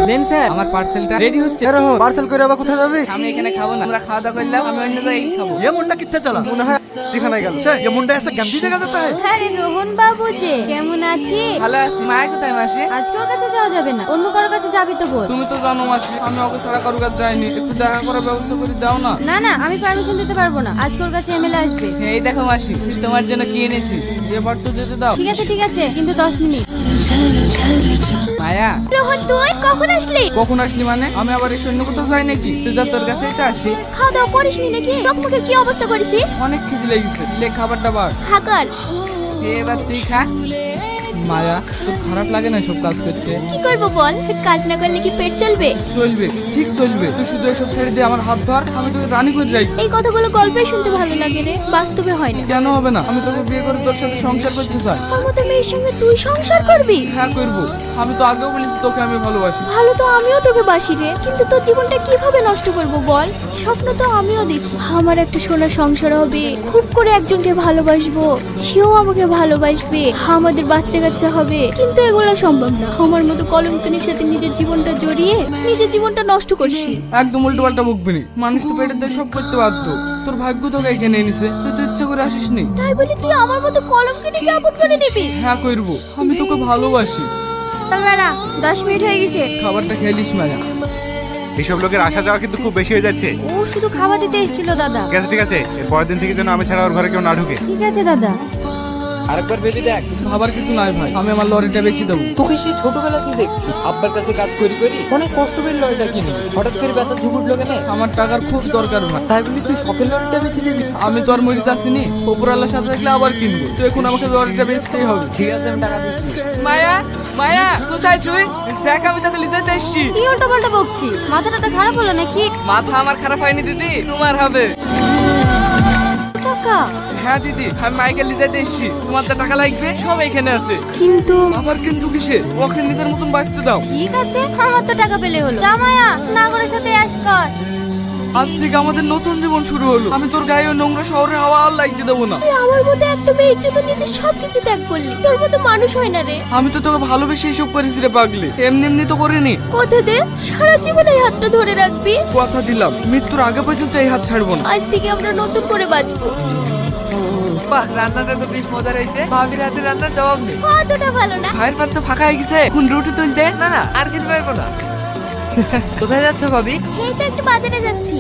দেন sir, আমার পার্সেলটা ready হচ্ছে। পার্সেল করে আবার কোথায় যাবি? আমি এখানে খাবো না, আমরা খাওয়া দাওয়া করলাম, আমি অন্য জায়গায় খাবো। ये मुंडा कितने चला मुन्ना है दिखाने गया छे ये मुंडा ऐसा गंदी जगह जाता है। আরে রোহন বাবু যে কেমন আছিস? ভালো আছি। মায়ের কোথায় মাসি? আজকে ওর কাছে যাওয়া যাবে না, অন্য কারোর কাছে যাবি তো বল। তুমি তো জানো মাসি, আমি ওকে ছাড়া কারোর কাছে যাইনি, একটু দেখা করার ব্যবস্থা করে দাও না। না না, আমি পারমিশন দিতে পারবো না, আজকে ওর কাছে এমএলএ আসবে। এই দেখো মাসি, তোমার জন্য কি এনেছি, এবার তো যেতে দাও। ঠিক আছে, কিন্তু 10 মিনিট। মায়া, রোহন তুই কখন আসলি? কখন আসলি মানে? আমি আবার এই সৈন্য কোথাও যাই নাকি? তুই যা, তোর কাছে এটা আসি। খাওয়া দাওয়া করিসনি নাকি? টকমকের কি অবস্থা করেছিস? অনেক খিদে লেগেছে, লে খাবারটা বার। হাকার এবার তুই খা। মায়া, তোর খারাপ লাগে না সব কাজ করতে? কি করব বল, কাজ না করলে কি পেট চলবে? চলবে, ঠিক চলবে। তুই শুধু এসব ছেড়ে দিয়ে আমার হাত ধর, আমি তোকে রানী করে রাখি। এই কথাগুলো গল্পে শুনতে ভালো লাগে রে, বাস্তবে হয় না। কেন হবে না? আমি তোকে বিয়ে করে তোর সাথে সংসার করতে চাই। আমার মতো মেয়ের সঙ্গে তুই সংসার করবি? হ্যাঁ করবো, আমি তো আগেও বলেছি তোকে আমি ভালোবাসি। ভালো তো আমিও তোকে বাসি রে, কিন্তু তোর জীবনটা কিভাবে নষ্ট করব বল? স্বপ্ন তো আমিও দেখি, আমার একটা সোনার সংসার হবে, খুব করে একজনকে ভালোবাসবো, সেও আমাকে ভালোবাসবে, আমাদের বাচ্চা কাচ্চা হবে। কিন্তু এগুলো সম্ভব না। আমার মতো কলঙ্কিনীর সাথে নিজের জীবনটা জড়িয়ে নিজের জীবনটা নষ্ট করছি। একদম উল্টো পাল্টা বকবি না। মানুষ তো পেটের দিয়ে সব করতে বাধ্য। তোর ভাগ্য তোকে এখানে এনেছে, তুই তো ইচ্ছা করে আসিস নি। তাই বলি তুই আমার মতো কলঙ্কিনীকে আপন করে নিবি? হ্যাঁ করবো, আমি তোকে ভালোবাসি। না, 10 মিনিট হয়ে গেছে। খাবারটা খেলিস মায়া। এইসব লোকের আসা যাওয়া কিন্তু খুব বেশি হয়ে যাচ্ছে। ও শুধু খাবার দিতে এসেছিল দাদা। ঠিক আছে এর পরের দিন থেকে যেন আমি ছাড়া ওর ঘরে কেউ না ঢুকে। ঠিক আছে দাদা। আরেকবার ভেবে দেখ। খাবার কিছু নাই ভাই, আমি আমার লরিটা বেচে দেবো। তোকে সেই ছোটবেলা কি দেখছি আব্বার কাছে কাজ করি অনেক কষ্ট করে লরিটা কিনি, হঠাৎ করে বেচা ঝুঁকুট লোকে নেই। আমার টাকার খুব দরকার ভাই। তাই বলি তুই শখের লরিটা বেঁচে দিবি? আমি তো আর মরি যাচ্ছিনি, উপরাল্লার সাথে থাকলে আবার কিনবো। তো এখন আমাকে লরিটা বেচতেই হবে। ঠিক আছে আমি টাকা দিচ্ছি। মায়া, মায়া কোথায় তুই? দেখ আমি তোকে নিতে এসেছি। কি উল্টোপাল্টা বকছি? মাথাটা তো খারাপ হলো নাকি? মাথা আমার খারাপ হয়নি দিদি, তোমার হবে। টাকা? হ্যাঁ দিদি, আমি মাইকেল নিতে এসেছি। তোমার যা টাকা লাগবে সব এখানে আছে। কিন্তু আবার কিন্তু কিসে? ওকে নিজের মতন বাঁচতে দাও। ঠিক আছে, আমার তো টাকা পেলে হলো। জামায়া, নাগরের সাথে অ্যাশ কর। আজ থেকে আমাদের নতুন জীবন শুরু হলো। আমি তোর গায়ে ওই নোংরা শহরের হাওয়া আর লাগতে দেবো না। তুই আমার মতো একটা মেয়ের জন্য নিজের সবকিছু ত্যাগ করলি। তোর মতো মানুষ হয় না রে। আমি তো তোকে ভালোবেসে এইসব করেছি রে পাগলি, এমনি এমনি তো করিনি। কথা দে, সারা জীবন এই হাতটা ধরে রাখবি। কথা দিলাম, মৃত্যুর আগে পর্যন্ত এই হাত ছাড়বো না। আজ থেকে আমরা নতুন করে বাঁচবো। বাহ, রান্নাটা তো বেশ মজার হয়েছে। ভাবির হাতে রান্নার জবাব নেই। কতটা ভালো না? ভাইয়ের পাত তো ফাঁকা হয়ে গেছে, এখন রুটি তুলতে। না না, আর খেতে পারবো না। কোথায় যাচ্ছ ভাবি? এই তো একটু বাজারে যাচ্ছি।